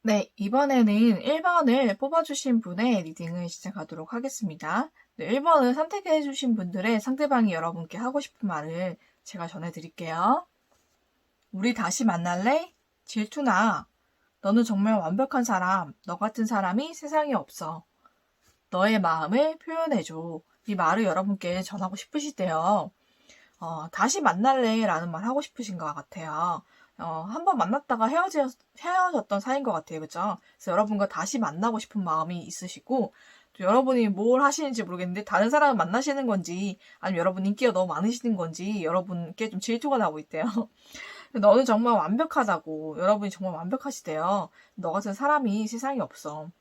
네, 이번에는 1번을 뽑아주신 분의 리딩을 시작하도록 하겠습니다. 네, 1번을 선택해주신 분들의 상대방이 여러분께 하고 싶은 말을 제가 전해드릴게요. 우리 다시 만날래? 질투나. 너는 정말 완벽한 사람, 너 같은 사람이 세상에 없어. 너의 마음을 표현해줘. 이 말을 여러분께 전하고 싶으시대요. 다시 만날래? 라는 말 하고 싶으신 것 같아요. 한 번 만났다가 헤어졌던 사이인 것 같아요. 그죠? 그래서 여러분과 다시 만나고 싶은 마음이 있으시고, 또 여러분이 뭘 하시는지 모르겠는데, 다른 사람을 만나시는 건지, 아니면 여러분 인기가 너무 많으시는 건지, 여러분께 좀 질투가 나고 있대요. 너는 정말 완벽하다고, 여러분이 정말 완벽하시대요. 너 같은 사람이 세상에 없어.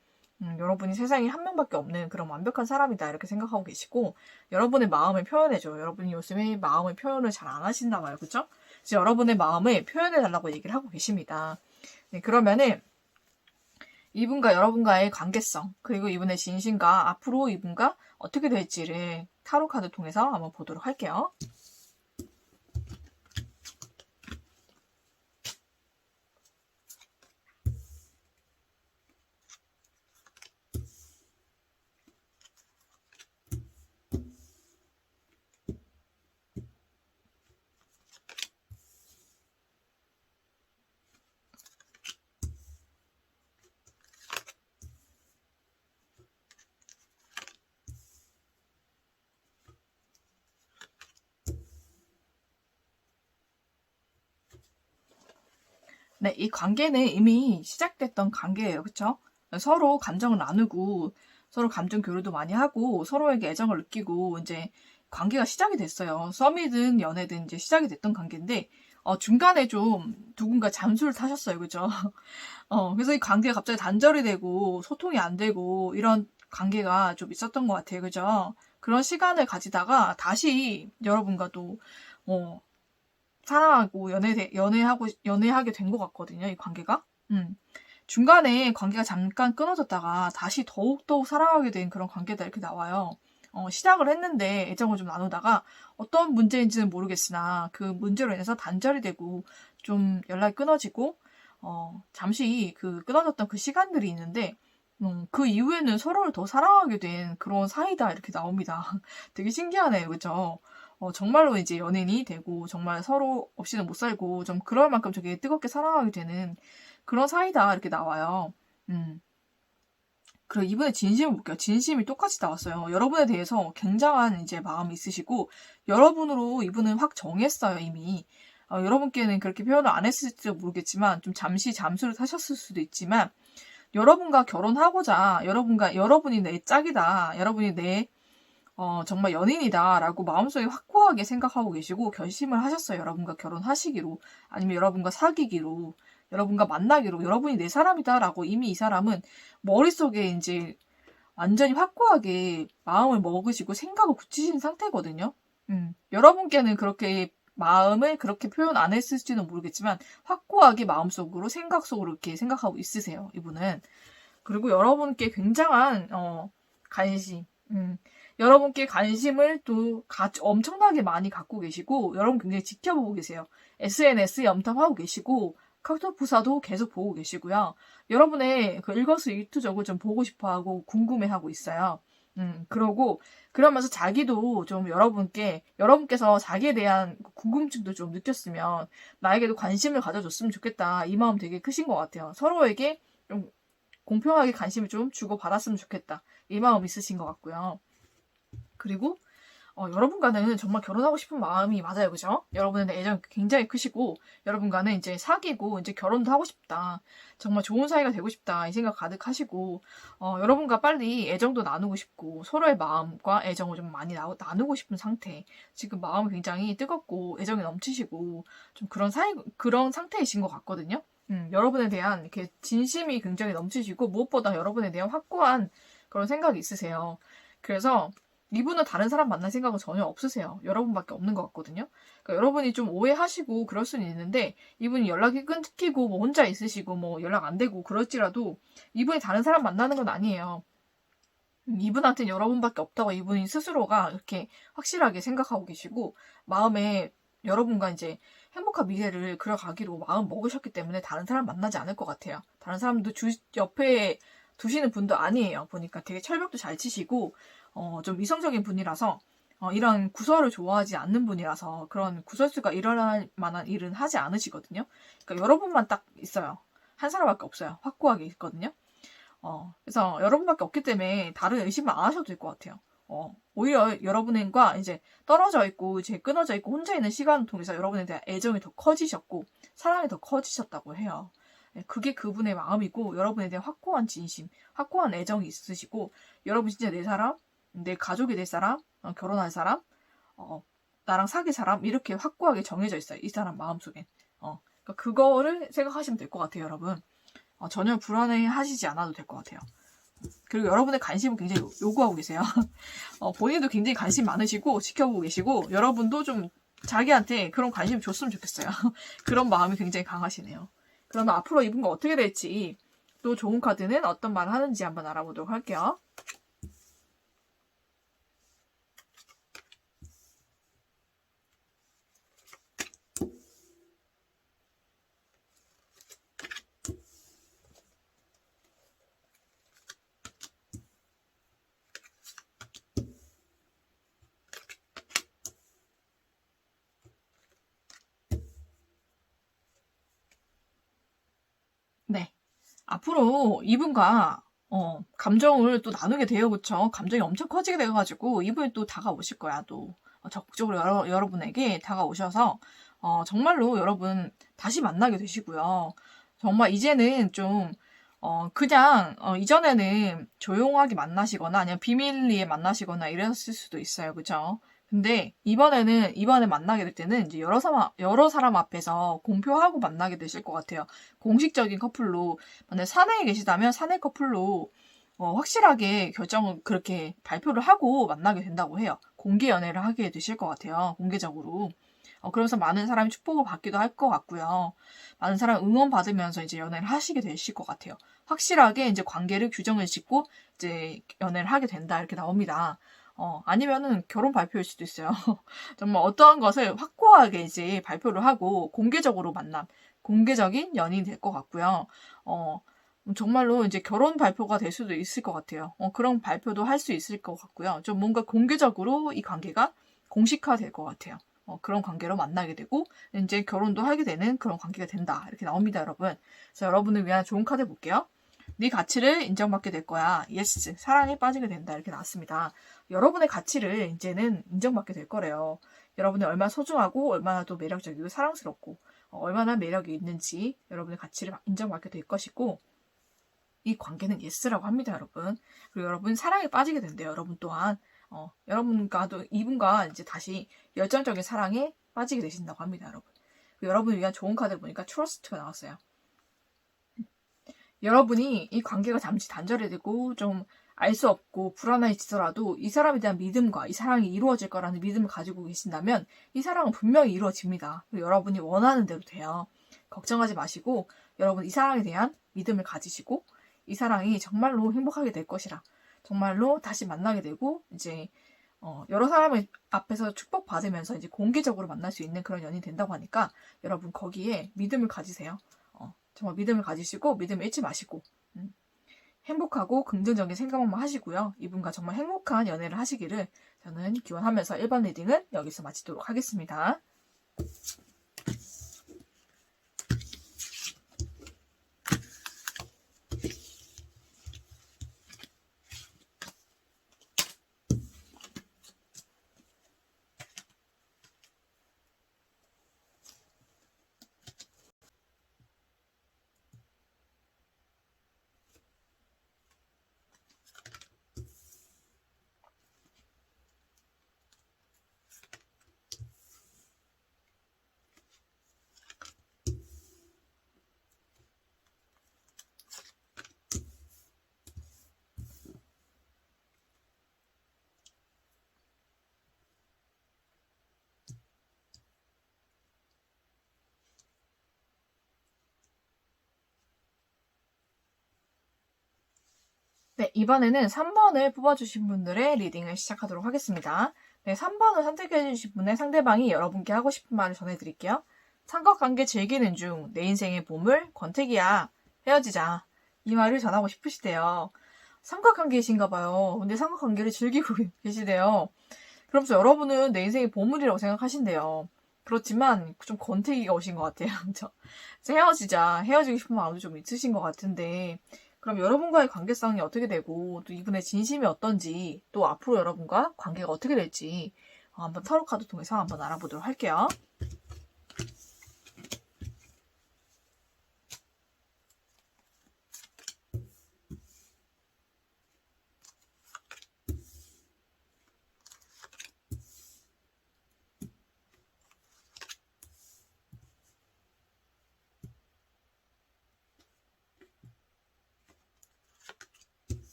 여러분이 세상에 한 명밖에 없는 그런 완벽한 사람이다 이렇게 생각하고 계시고 여러분의 마음을 표현해줘요. 여러분이 요즘에 마음의 표현을 잘 안 하신다 봐요. 그죠? 그래서 여러분의 마음을 표현해달라고 얘기를 하고 계십니다. 네, 그러면은 이분과 여러분과의 관계성 그리고 이분의 진심과 앞으로 이분과 어떻게 될지를 타로 카드 통해서 한번 보도록 할게요. 네, 이 관계는 이미 시작됐던 관계예요. 그쵸? 서로 감정을 나누고, 서로 감정 교류도 많이 하고, 서로에게 애정을 느끼고, 이제 관계가 시작이 됐어요. 썸이든 연애든 이제 시작이 됐던 관계인데, 중간에 좀 누군가 잠수를 타셨어요. 그죠? 그래서 이 관계가 갑자기 단절이 되고, 소통이 안 되고, 이런 관계가 좀 있었던 것 같아요. 그죠? 그런 시간을 가지다가 다시 여러분과 또, 어, 사랑하고 연애하게 된 것 같거든요, 이 관계가. 중간에 관계가 잠깐 끊어졌다가 다시 더욱더욱 사랑하게 된 그런 관계다 이렇게 나와요. 시작을 했는데 애정을 좀 나누다가 어떤 문제인지는 모르겠으나 그 문제로 인해서 단절이 되고 좀 연락이 끊어지고 잠시 그 끊어졌던 그 시간들이 있는데 그 이후에는 서로를 더 사랑하게 된 그런 사이다 이렇게 나옵니다. 되게 신기하네요, 그죠? 정말로 이제 연인이 되고 정말 서로 없이는 못 살고 좀 그럴 만큼 되게 뜨겁게 사랑하게 되는 그런 사이다 이렇게 나와요. 음. 그리고 이분의 진심을 볼게요. 진심이 똑같이 나왔어요. 여러분에 대해서 굉장한 이제 마음이 있으시고 여러분으로 이분은 확 정했어요 이미. 여러분께는 그렇게 표현을 안 했을지도 모르겠지만 좀 잠시 잠수를 타셨을 수도 있지만 여러분과 결혼하고자 여러분이 내 짝이다. 여러분이 내 정말 연인이다라고 마음속에 확고하게 생각하고 계시고 결심을 하셨어요. 여러분과 결혼하시기로 아니면 여러분과 사귀기로 여러분과 만나기로 여러분이 내 사람이다라고 이미 이 사람은 머릿속에 이제 완전히 확고하게 마음을 먹으시고 생각을 굳히신 상태거든요. 여러분께는 그렇게 마음을 그렇게 표현 안 했을지는 모르겠지만 확고하게 마음속으로 생각 속으로 이렇게 생각하고 있으세요. 이분은. 그리고 여러분께 굉장한 관심, 여러분께 관심을 또 엄청나게 많이 갖고 계시고 여러분 굉장히 지켜보고 계세요. SNS 염탐하고 계시고 카톡 부사도 계속 보고 계시고요. 여러분의 그 일거수일투족을 좀 보고 싶어하고 궁금해하고 있어요. 그러면서 자기도 좀 여러분께서 자기에 대한 궁금증도 좀 느꼈으면 나에게도 관심을 가져줬으면 좋겠다. 이 마음 되게 크신 것 같아요. 서로에게 좀 공평하게 관심을 좀 주고받았으면 좋겠다. 이 마음 있으신 것 같고요. 그리고 여러분과는 정말 결혼하고 싶은 마음이 맞아요. 그죠? 여러분의 애정이 굉장히 크시고 여러분과는 이제 사귀고 이제 결혼도 하고 싶다. 정말 좋은 사이가 되고 싶다. 이 생각 가득하시고 여러분과 빨리 애정도 나누고 싶고 서로의 마음과 애정을 좀 많이 나누고 싶은 상태. 지금 마음이 굉장히 뜨겁고 애정이 넘치시고 좀 그런 상태이신 것 같거든요. 여러분에 대한 이렇게 진심이 굉장히 넘치시고 무엇보다 여러분에 대한 확고한 그런 생각이 있으세요. 그래서 이분은 다른 사람 만날 생각은 전혀 없으세요. 여러분밖에 없는 것 같거든요. 그러니까 여러분이 좀 오해하시고 그럴 수는 있는데 이분이 연락이 끊기고 뭐 혼자 있으시고 뭐 연락 안 되고 그럴지라도 이분이 다른 사람 만나는 건 아니에요. 이분한테는 여러분밖에 없다고 이분이 스스로가 이렇게 확실하게 생각하고 계시고 마음에 여러분과 이제 행복한 미래를 그려가기로 마음 먹으셨기 때문에 다른 사람 만나지 않을 것 같아요. 다른 사람도 옆에 두시는 분도 아니에요. 보니까 되게 철벽도 잘 치시고, 좀 이성적인 분이라서, 이런 구설을 좋아하지 않는 분이라서 그런 구설수가 일어날 만한 일은 하지 않으시거든요. 그러니까 여러분만 딱 있어요. 한 사람밖에 없어요. 확고하게 있거든요. 그래서 여러분밖에 없기 때문에 다른 의심만 안 하셔도 될 것 같아요. 오히려 여러분과 이제 떨어져 있고 이제 끊어져 있고 혼자 있는 시간을 통해서 여러분에 대한 애정이 더 커지셨고 사랑이 더 커지셨다고 해요. 그게 그분의 마음이고 여러분에 대한 확고한 진심, 확고한 애정이 있으시고 여러분 진짜 내 사람, 내 가족이 될 사람, 결혼할 사람, 나랑 사귈 사람 이렇게 확고하게 정해져 있어요. 이 사람 마음속엔. 그러니까 그거를 생각하시면 될 것 같아요, 여러분. 전혀 불안해 하시지 않아도 될 것 같아요. 그리고 여러분의 관심을 굉장히 요구하고 계세요. 본인도 굉장히 관심 많으시고 지켜보고 계시고 여러분도 좀 자기한테 그런 관심 줬으면 좋겠어요. 그런 마음이 굉장히 강하시네요. 그러면 앞으로 이분과 어떻게 될지 또 좋은 카드는 어떤 말을 하는지 한번 알아보도록 할게요. 네. 앞으로 이분과 감정을 또 나누게 돼요. 그쵸? 감정이 엄청 커지게 돼가지고 이분이 또 다가오실 거야. 또 적극적으로 여러분에게 다가오셔서 정말로 여러분 다시 만나게 되시고요. 정말 이제는 좀 그냥 이전에는 조용하게 만나시거나 아니면 비밀리에 만나시거나 이랬을 수도 있어요. 그쵸? 근데 이번에 만나게 될 때는 이제 여러 사람 앞에서 공표하고 만나게 되실 것 같아요. 공식적인 커플로, 만약 사내에 계시다면 사내 커플로 확실하게 결정을 그렇게 발표를 하고 만나게 된다고 해요. 공개 연애를 하게 되실 것 같아요. 공개적으로. 그러면서 많은 사람이 축복을 받기도 할 것 같고요. 많은 사람 응원 받으면서 이제 연애를 하시게 되실 것 같아요. 확실하게 이제 관계를 규정을 짓고 이제 연애를 하게 된다 이렇게 나옵니다. 아니면은 결혼 발표일 수도 있어요. 정말 어떠한 것을 확고하게 이제 발표를 하고 공개적으로 만남, 공개적인 연인이 될 것 같고요. 정말로 이제 결혼 발표가 될 수도 있을 것 같아요. 그런 발표도 할 수 있을 것 같고요. 좀 뭔가 공개적으로 이 관계가 공식화 될 것 같아요. 그런 관계로 만나게 되고 이제 결혼도 하게 되는 그런 관계가 된다. 이렇게 나옵니다, 여러분. 그래서 여러분을 위한 좋은 카드 볼게요. 네 가치를 인정받게 될 거야. 예스. 사랑에 빠지게 된다. 이렇게 나왔습니다. 여러분의 가치를 이제는 인정받게 될 거래요. 여러분이 얼마나 소중하고 얼마나 또 매력적이고 사랑스럽고 얼마나 매력이 있는지 여러분의 가치를 인정받게 될 것이고 이 관계는 예스라고 합니다, 여러분. 그리고 여러분 사랑에 빠지게 된대요, 여러분 또한. 여러분과도 이분과 이제 다시 열정적인 사랑에 빠지게 되신다고 합니다, 여러분. 여러분을 위한 좋은 카드를 보니까 트러스트가 나왔어요. 여러분이 이 관계가 잠시 단절이 되고 좀 알 수 없고 불안해지더라도 이 사람에 대한 믿음과 이 사랑이 이루어질 거라는 믿음을 가지고 계신다면 이 사랑은 분명히 이루어집니다. 그리고 여러분이 원하는 대로 돼요. 걱정하지 마시고 여러분 이 사랑에 대한 믿음을 가지시고 이 사랑이 정말로 행복하게 될 것이라 정말로 다시 만나게 되고 이제 여러 사람을 앞에서 축복받으면서 이제 공개적으로 만날 수 있는 그런 연인이 된다고 하니까 여러분 거기에 믿음을 가지세요. 정말 믿음을 가지시고 믿음을 잃지 마시고 행복하고 긍정적인 생각만 하시고요. 이분과 정말 행복한 연애를 하시기를 저는 기원하면서 1번 리딩은 여기서 마치도록 하겠습니다. 네, 이번에는 3번을 뽑아주신 분들의 리딩을 시작하도록 하겠습니다. 네, 3번을 선택해주신 분의 상대방이 여러분께 하고 싶은 말을 전해드릴게요. 삼각관계 즐기는 중 내 인생의 보물 권태기야. 헤어지자. 이 말을 전하고 싶으시대요. 삼각관계이신가 봐요. 근데 삼각관계를 즐기고 계시대요. 그러면서 여러분은 내 인생의 보물이라고 생각하신대요. 그렇지만 좀 권태기가 오신 것 같아요. 그렇죠? 헤어지자. 헤어지고 싶은 마음도 좀 있으신 것 같은데 그럼 여러분과의 관계성이 어떻게 되고 또 이분의 진심이 어떤지 또 앞으로 여러분과 관계가 어떻게 될지 한번 타로 카드 통해서 한번 알아보도록 할게요.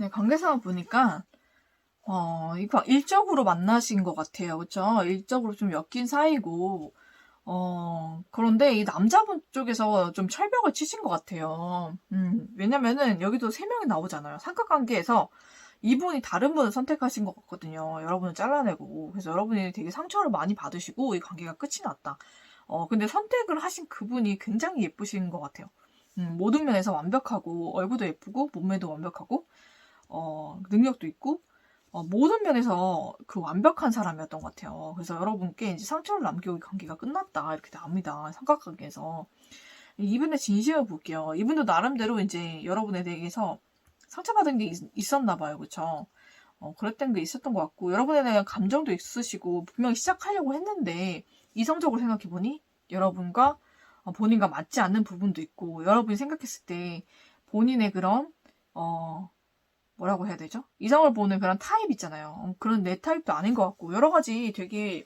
네, 관계상을 보니까 이거 일적으로 만나신 것 같아요. 그쵸? 일적으로 좀 엮인 사이고 그런데 이 남자분 쪽에서 좀 철벽을 치신 것 같아요. 왜냐면은 여기도 3명이 나오잖아요. 삼각관계에서 이분이 다른 분을 선택하신 것 같거든요. 여러분을 잘라내고. 그래서 여러분이 되게 상처를 많이 받으시고 이 관계가 끝이 났다. 근데 선택을 하신 그분이 굉장히 예쁘신 것 같아요. 모든 면에서 완벽하고 얼굴도 예쁘고 몸매도 완벽하고 능력도 있고 모든 면에서 그 완벽한 사람이었던 것 같아요. 그래서 여러분께 이제 상처를 남기고 이 관계가 끝났다 이렇게 나옵니다. 삼각관계에서 이분의 진심을 볼게요. 이분도 나름대로 이제 여러분에 대해서 상처받은 게 있었나 봐요, 그렇죠? 그랬던 게 있었던 것 같고 여러분에 대한 감정도 있으시고 분명히 시작하려고 했는데 이성적으로 생각해 보니 여러분과 본인과 맞지 않는 부분도 있고 여러분이 생각했을 때 본인의 그런 뭐라고 해야 되죠? 이성을 보는 그런 타입 있잖아요. 그런 내 타입도 아닌 것 같고 여러 가지 되게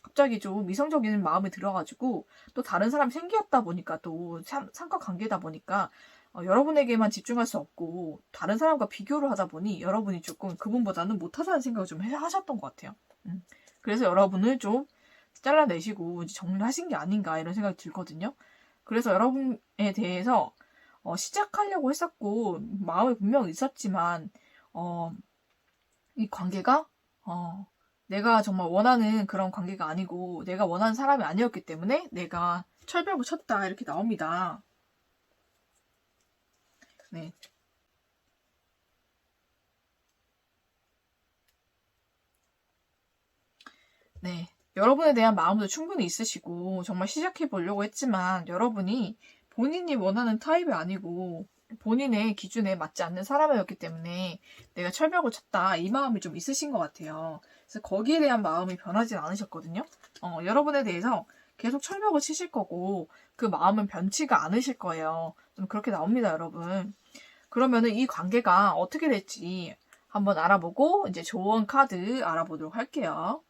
갑자기 좀 이성적인 마음이 들어가지고 또 다른 사람이 생겼다 보니까 또 삼각관계다 보니까 여러분에게만 집중할 수 없고 다른 사람과 비교를 하다 보니 여러분이 조금 그분보다는 못하다는 생각을 좀 하셨던 것 같아요. 그래서 여러분을 좀 잘라내시고 정리를 하신 게 아닌가 이런 생각이 들거든요. 그래서 여러분에 대해서 시작하려고 했었고 마음이 분명 있었지만 이 관계가 내가 정말 원하는 그런 관계가 아니고 내가 원하는 사람이 아니었기 때문에 내가 철벽을 쳤다 이렇게 나옵니다. 네. 네. 여러분에 대한 마음도 충분히 있으시고 정말 시작해 보려고 했지만 여러분이 본인이 원하는 타입이 아니고 본인의 기준에 맞지 않는 사람이었기 때문에 내가 철벽을 쳤다 이 마음이 좀 있으신 것 같아요. 그래서 거기에 대한 마음이 변하진 않으셨거든요. 여러분에 대해서 계속 철벽을 치실 거고 그 마음은 변치가 않으실 거예요. 좀 그렇게 나옵니다, 여러분. 그러면은 이 관계가 어떻게 될지 한번 알아보고 이제 조언 카드 알아보도록 할게요.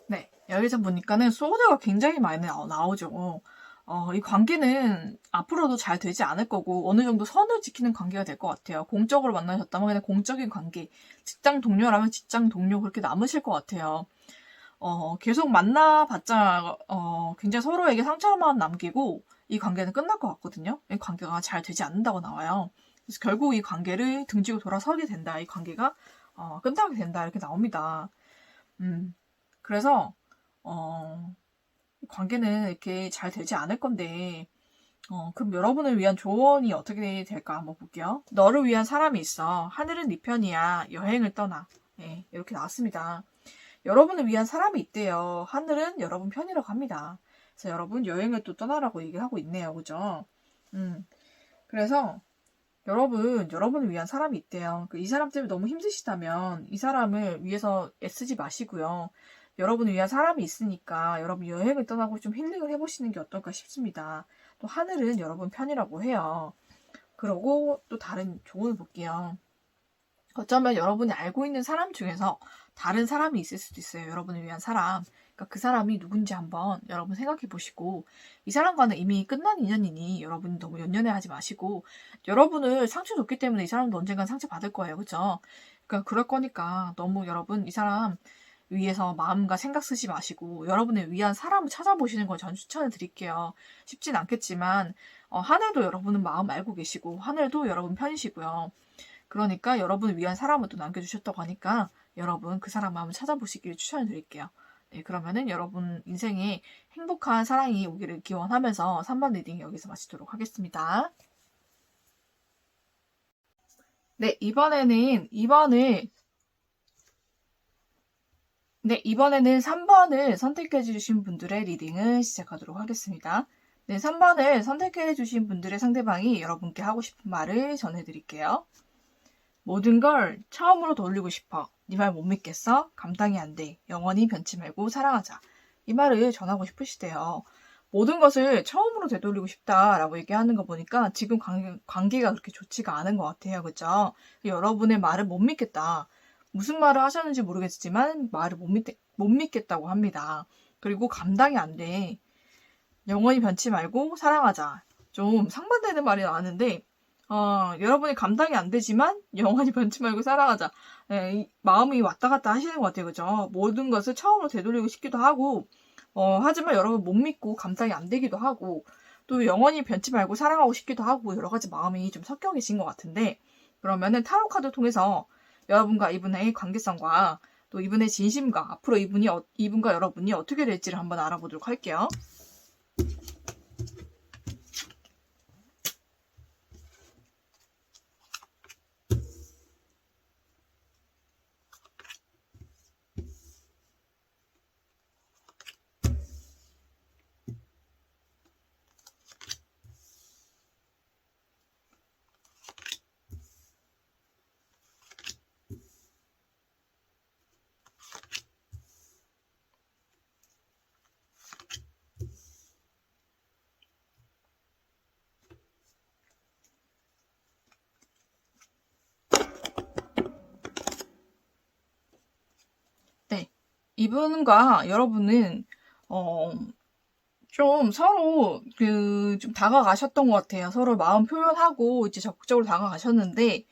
네, 여기서 보니까는 소드가 굉장히 많이 나오죠. 이 관계는 앞으로도 잘 되지 않을 거고 어느 정도 선을 지키는 관계가 될 것 같아요. 공적으로 만나셨다면 그냥 공적인 관계, 직장 동료라면 직장 동료 그렇게 남으실 것 같아요. 계속 만나봤자 굉장히 서로에게 상처만 남기고 이 관계는 끝날 것 같거든요. 이 관계가 잘 되지 않는다고 나와요. 그래서 결국 이 관계를 등지고 돌아서게 된다. 이 관계가 끝나게 된다. 이렇게 나옵니다. 그래서 관계는 이렇게 잘 되지 않을 건데 그럼 여러분을 위한 조언이 어떻게 될까 한번 볼게요. 너를 위한 사람이 있어. 하늘은 네 편이야. 여행을 떠나. 네, 이렇게 나왔습니다. 여러분을 위한 사람이 있대요. 하늘은 여러분 편이라고 합니다. 그래서 여러분 여행을 또 떠나라고 얘기를 하고 있네요. 그죠? 그래서 여러분을 위한 사람이 있대요. 이 사람 때문에 너무 힘드시다면 이 사람을 위해서 애쓰지 마시고요. 여러분을 위한 사람이 있으니까 여러분 여행을 떠나고 좀 힐링을 해보시는 게 어떨까 싶습니다. 또 하늘은 여러분 편이라고 해요. 그러고 또 다른 조언을 볼게요. 어쩌면 여러분이 알고 있는 사람 중에서 다른 사람이 있을 수도 있어요. 여러분을 위한 사람. 그러니까 그 사람이 누군지 한번 여러분 생각해 보시고 이 사람과는 이미 끝난 인연이니 여러분 너무 연연해하지 마시고 여러분을 상처 줬기 때문에 이 사람도 언젠간 상처 받을 거예요. 그죠? 그러니까 그럴 거니까 너무 여러분 이 사람 위해서 마음과 생각 쓰지 마시고 여러분을 위한 사람을 찾아보시는 걸 전 추천을 드릴게요. 쉽진 않겠지만 하늘도 여러분은 마음 알고 계시고 하늘도 여러분 편이시고요. 그러니까 여러분을 위한 사람을 또 남겨주셨다고 하니까 여러분 그 사람 마음을 찾아보시길 추천을 드릴게요. 네, 그러면은 여러분 인생에 행복한 사랑이 오기를 기원하면서 3번 리딩 여기서 마치도록 하겠습니다. 네, 이번에는 3번을 선택해 주신 분들의 리딩을 시작하도록 하겠습니다. 네, 3번을 선택해 주신 분들의 상대방이 여러분께 하고 싶은 말을 전해드릴게요. 모든 걸 처음으로 돌리고 싶어. 네 말 못 믿겠어? 감당이 안 돼. 영원히 변치 말고 사랑하자. 이 말을 전하고 싶으시대요. 모든 것을 처음으로 되돌리고 싶다라고 얘기하는 거 보니까 지금 관계가 그렇게 좋지가 않은 것 같아요. 그죠? 여러분의 말을 못 믿겠다. 무슨 말을 하셨는지 모르겠지만 말을 못 믿겠다고 합니다. 그리고 감당이 안 돼. 영원히 변치 말고 사랑하자. 좀 상반되는 말이 나왔는데 여러분이 감당이 안 되지만 영원히 변치 말고 사랑하자. 네, 마음이 왔다 갔다 하시는 것 같아요. 그죠? 모든 것을 처음으로 되돌리고 싶기도 하고 하지만 여러분 못 믿고 감당이 안 되기도 하고 또 영원히 변치 말고 사랑하고 싶기도 하고 여러 가지 마음이 좀 섞여 계신 것 같은데 그러면은 타로 카드 통해서 여러분과 이분의 관계성과 또 이분의 진심과 앞으로 이분과 여러분이 어떻게 될지를 한번 알아보도록 할게요. 네, 이분과 여러분은 좀 서로 좀 다가가셨던 것 같아요. 서로 마음 표현하고 이제 적극적으로 다가가셨는데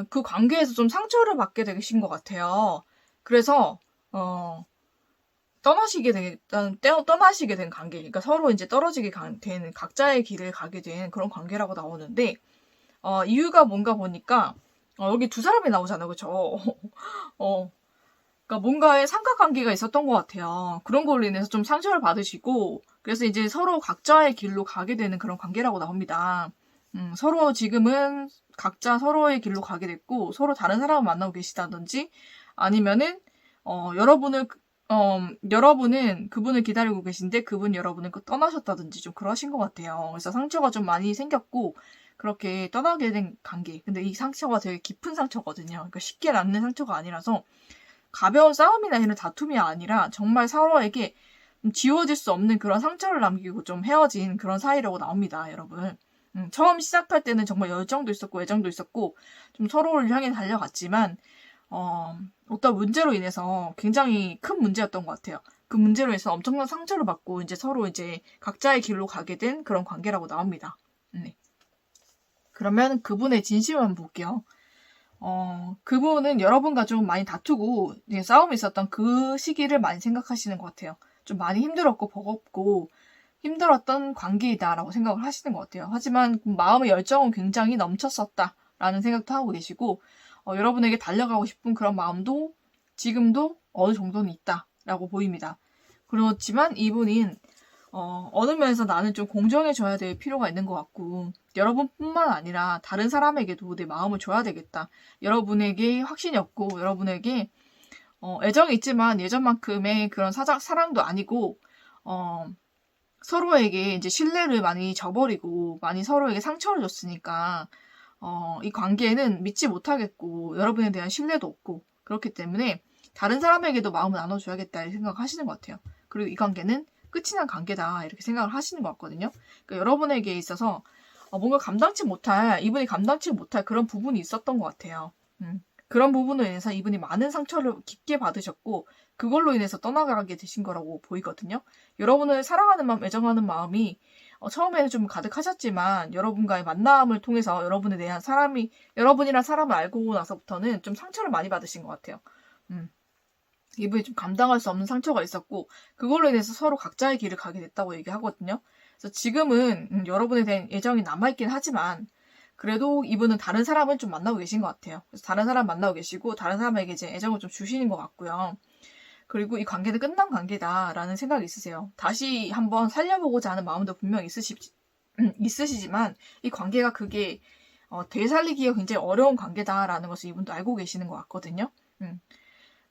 그 관계에서 좀 상처를 받게 되신 것 같아요. 그래서 떠나시게 된 관계, 그러니까 서로 이제 떨어지게 된 각자의 길을 가게 된 그런 관계라고 나오는데 이유가 뭔가 보니까 여기 두 사람이 나오잖아요, 그렇죠? 그러니까 뭔가의 삼각관계가 있었던 것 같아요. 그런 걸로 인해서 좀 상처를 받으시고 그래서 이제 서로 각자의 길로 가게 되는 그런 관계라고 나옵니다. 서로 지금은 각자 서로의 길로 가게 됐고 서로 다른 사람을 만나고 계시다든지 아니면은 여러분은 그분을 기다리고 계신데 그분 여러분을 떠나셨다든지 좀 그러신 것 같아요. 그래서 상처가 좀 많이 생겼고 그렇게 떠나게 된 관계. 근데 이 상처가 되게 깊은 상처거든요. 그러니까 쉽게 낫는 상처가 아니라서 가벼운 싸움이나 이런 다툼이 아니라 정말 서로에게 지워질 수 없는 그런 상처를 남기고 좀 헤어진 그런 사이라고 나옵니다, 여러분. 처음 시작할 때는 정말 열정도 있었고 애정도 있었고 좀 서로를 향해 달려갔지만 어떤 문제로 인해서 굉장히 큰 문제였던 것 같아요. 그 문제로 인해서 엄청난 상처를 받고 이제 서로 이제 각자의 길로 가게 된 그런 관계라고 나옵니다. 네. 그러면 그분의 진심을 한번 볼게요. 그분은 여러분과 좀 많이 다투고 싸움이 있었던 그 시기를 많이 생각하시는 것 같아요. 좀 많이 힘들었고 버겁고 힘들었던 관계이다라고 생각을 하시는 것 같아요. 하지만 마음의 열정은 굉장히 넘쳤었다라는 생각도 하고 계시고 여러분에게 달려가고 싶은 그런 마음도 지금도 어느 정도는 있다라고 보입니다. 그렇지만 이분은 어느 면에서 나는 좀 공정해줘야 될 필요가 있는 것 같고 여러분뿐만 아니라 다른 사람에게도 내 마음을 줘야 되겠다. 여러분에게 확신이 없고 여러분에게 애정이 있지만 예전만큼의 그런 사랑도 아니고, 서로에게 이제 신뢰를 많이 저버리고, 많이 서로에게 상처를 줬으니까, 이 관계는 믿지 못하겠고, 여러분에 대한 신뢰도 없고, 그렇기 때문에 다른 사람에게도 마음을 나눠줘야겠다, 이렇게 생각하시는 것 같아요. 그리고 이 관계는 끝이 난 관계다, 이렇게 생각을 하시는 것 같거든요. 그러니까 여러분에게 있어서 뭔가 이분이 감당치 못할 그런 부분이 있었던 것 같아요. 그런 부분으로 인해서 이분이 많은 상처를 깊게 받으셨고, 그걸로 인해서 떠나가게 되신 거라고 보이거든요. 여러분을 사랑하는 마음, 애정하는 마음이 처음에는 좀 가득하셨지만, 여러분과의 만남을 통해서 여러분이란 사람을 알고 나서부터는 좀 상처를 많이 받으신 것 같아요. 이분이 좀 감당할 수 없는 상처가 있었고, 그걸로 인해서 서로 각자의 길을 가게 됐다고 얘기하거든요. 그래서 지금은 여러분에 대한 애정이 남아있긴 하지만, 그래도 이분은 다른 사람을 좀 만나고 계신 것 같아요. 그래서 다른 사람 만나고 계시고, 다른 사람에게 이제 애정을 좀 주시는 것 같고요. 그리고 이 관계는 끝난 관계다라는 생각이 있으세요. 다시 한번 살려보고자 하는 마음도 분명 있으시지만, 이 관계가 그게 되살리기가 굉장히 어려운 관계다라는 것을 이분도 알고 계시는 것 같거든요.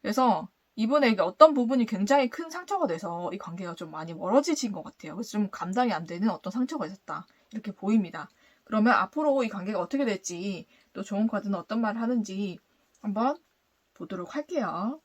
그래서 이분에게 어떤 부분이 굉장히 큰 상처가 돼서 이 관계가 좀 많이 멀어지신 것 같아요. 그래서 좀 감당이 안 되는 어떤 상처가 있었다. 이렇게 보입니다. 그러면 앞으로 이 관계가 어떻게 될지, 또 좋은 카드는 어떤 말을 하는지 한번 보도록 할게요.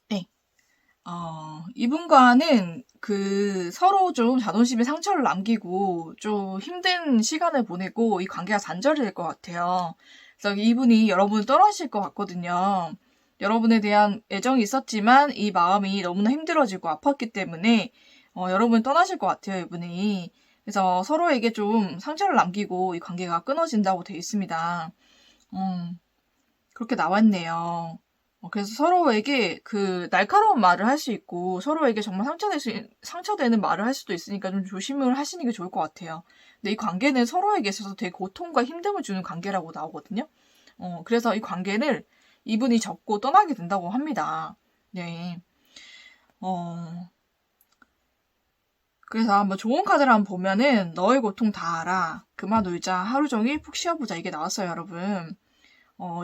네. 이분과는 서로 좀 자존심에 상처를 남기고 좀 힘든 시간을 보내고 이 관계가 단절이 될 것 같아요. 그래서 이분이 여러분을 떠나실 것 같거든요. 여러분에 대한 애정이 있었지만 이 마음이 너무나 힘들어지고 아팠기 때문에 여러분을 떠나실 것 같아요, 이분이. 그래서 서로에게 좀 상처를 남기고 이 관계가 끊어진다고 되어 있습니다. 그렇게 나왔네요. 그래서 서로에게 날카로운 말을 할 수 있고, 서로에게 정말 상처되는 말을 할 수도 있으니까 좀 조심을 하시는 게 좋을 것 같아요. 근데 이 관계는 서로에게 있어서 되게 고통과 힘듦을 주는 관계라고 나오거든요. 그래서 이 관계를 이분이 접고 떠나게 된다고 합니다. 네. 그래서 한번 좋은 카드를 한번 보면은, 너의 고통 다 알아. 그만 놀자. 하루 종일 푹 쉬어보자. 이게 나왔어요, 여러분.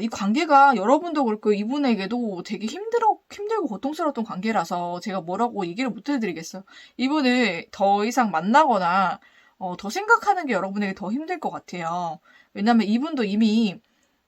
이 관계가 여러분도 그렇고 이분에게도 되게 힘들고 고통스러웠던 관계라서 제가 뭐라고 얘기를 못 해드리겠어요. 이분을 더 이상 만나거나, 더 생각하는 게 여러분에게 더 힘들 것 같아요. 왜냐면 이분도 이미,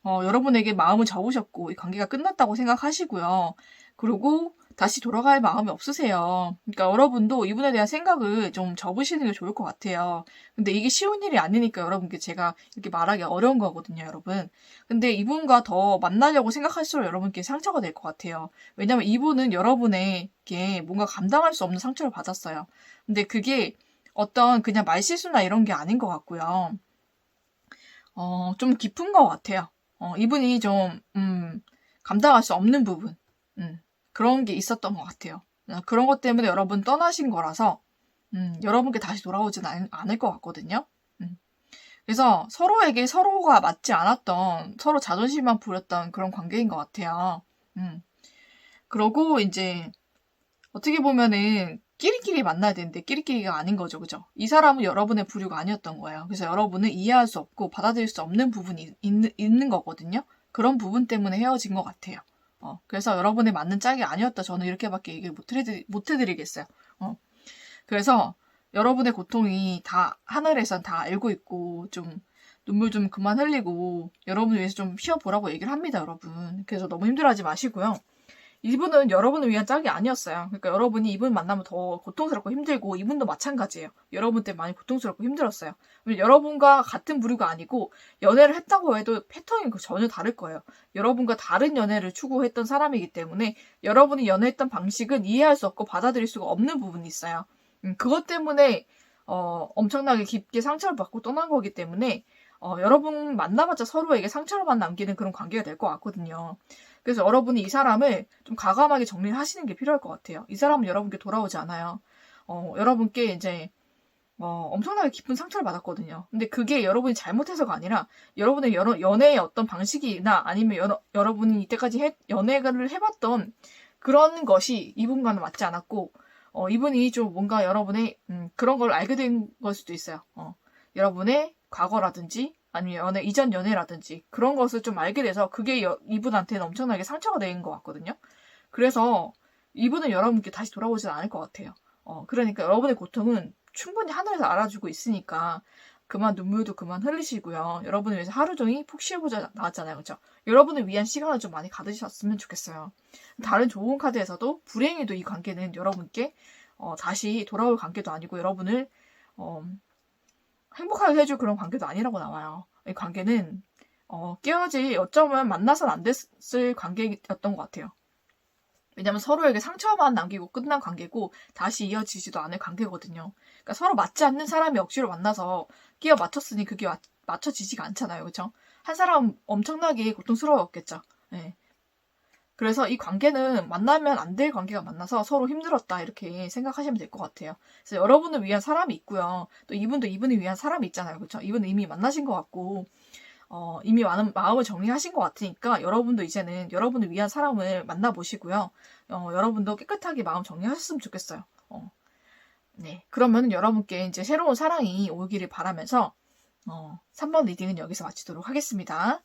여러분에게 마음을 접으셨고, 이 관계가 끝났다고 생각하시고요. 그리고 다시 돌아갈 마음이 없으세요. 그러니까 여러분도 이분에 대한 생각을 좀 접으시는 게 좋을 것 같아요. 근데 이게 쉬운 일이 아니니까 여러분께 제가 이렇게 말하기 어려운 거거든요, 여러분. 근데 이분과 더 만나려고 생각할수록 여러분께 상처가 될 것 같아요. 왜냐면 이분은 여러분에게 뭔가 감당할 수 없는 상처를 받았어요. 근데 그게 어떤 그냥 말실수나 이런 게 아닌 것 같고요. 좀 깊은 것 같아요. 이분이 좀, 감당할 수 없는 부분. 그런 게 있었던 것 같아요. 그런 것 때문에 여러분 떠나신 거라서, 여러분께 다시 돌아오진 않을 것 같거든요. 그래서 서로에게 서로가 맞지 않았던, 서로 자존심만 부렸던 그런 관계인 것 같아요. 그러고 이제 어떻게 보면은 끼리끼리 만나야 되는데 끼리끼리가 아닌 거죠. 그죠? 이 사람은 여러분의 부류가 아니었던 거예요. 그래서 여러분은 이해할 수 없고 받아들일 수 없는 부분이 있는 거거든요. 그런 부분 때문에 헤어진 것 같아요. 그래서 여러분의 맞는 짝이 아니었다. 저는 이렇게밖에 얘기를 못 해드리겠어요. 그래서 여러분의 고통이 다 하늘에선 다 알고 있고 좀 눈물 좀 그만 흘리고 여러분을 위해서 좀 쉬어보라고 얘기를 합니다. 여러분. 그래서 너무 힘들어하지 마시고요. 이분은 여러분을 위한 짝이 아니었어요. 그러니까 여러분이 이분 만나면 더 고통스럽고 힘들고 이분도 마찬가지예요. 여러분 때문에 많이 고통스럽고 힘들었어요. 여러분과 같은 부류가 아니고 연애를 했다고 해도 패턴이 전혀 다를 거예요. 여러분과 다른 연애를 추구했던 사람이기 때문에 여러분이 연애했던 방식은 이해할 수 없고 받아들일 수가 없는 부분이 있어요. 그것 때문에 엄청나게 깊게 상처를 받고 떠난 거기 때문에 여러분 만나봤자 서로에게 상처로만 남기는 그런 관계가 될 것 같거든요. 그래서 여러분이 이 사람을 좀 과감하게 정리를 하시는 게 필요할 것 같아요. 이 사람은 여러분께 돌아오지 않아요. 여러분께 이제 엄청나게 깊은 상처를 받았거든요. 근데 그게 여러분이 잘못해서가 아니라 여러분의 연애의 어떤 방식이나 아니면 여러분이 이때까지 연애를 해봤던 그런 것이 이분과는 맞지 않았고 이분이 좀 뭔가 여러분의 그런 걸 알게 된 걸 수도 있어요. 여러분의 과거라든지 아니면 이전 연애라든지 그런 것을 좀 알게 돼서 그게 이분한테는 엄청나게 상처가 된 것 같거든요. 그래서 이분은 여러분께 다시 돌아오진 않을 것 같아요. 그러니까 여러분의 고통은 충분히 하늘에서 알아주고 있으니까 그만 눈물도 그만 흘리시고요. 여러분을 위해서 하루 종일 푹 쉬어보자 나왔잖아요. 그렇죠? 여러분을 위한 시간을 좀 많이 가지셨으면 좋겠어요. 다른 좋은 카드에서도 불행히도 이 관계는 여러분께 다시 돌아올 관계도 아니고 여러분을 행복하게 해줄 그런 관계도 아니라고 나와요. 이 관계는 깨어지 어쩌면 만나선 안 됐을 관계였던 것 같아요. 왜냐면 서로에게 상처만 남기고 끝난 관계고 다시 이어지지도 않을 관계거든요. 그러니까 서로 맞지 않는 사람이 억지로 만나서 끼어 맞췄으니 그게 맞춰지지가 않잖아요. 그렇죠? 한 사람 엄청나게 고통스러웠겠죠. 네. 그래서 이 관계는 만나면 안 될 관계가 만나서 서로 힘들었다 이렇게 생각하시면 될 것 같아요. 그래서 여러분을 위한 사람이 있고요. 또 이분도 이분을 위한 사람이 있잖아요. 그렇죠? 이분은 이미 만나신 것 같고 이미 마음을 정리하신 것 같으니까 여러분도 이제는 여러분을 위한 사람을 만나보시고요. 여러분도 깨끗하게 마음 정리하셨으면 좋겠어요. 네. 그러면 여러분께 이제 새로운 사랑이 오기를 바라면서 3번 리딩은 여기서 마치도록 하겠습니다.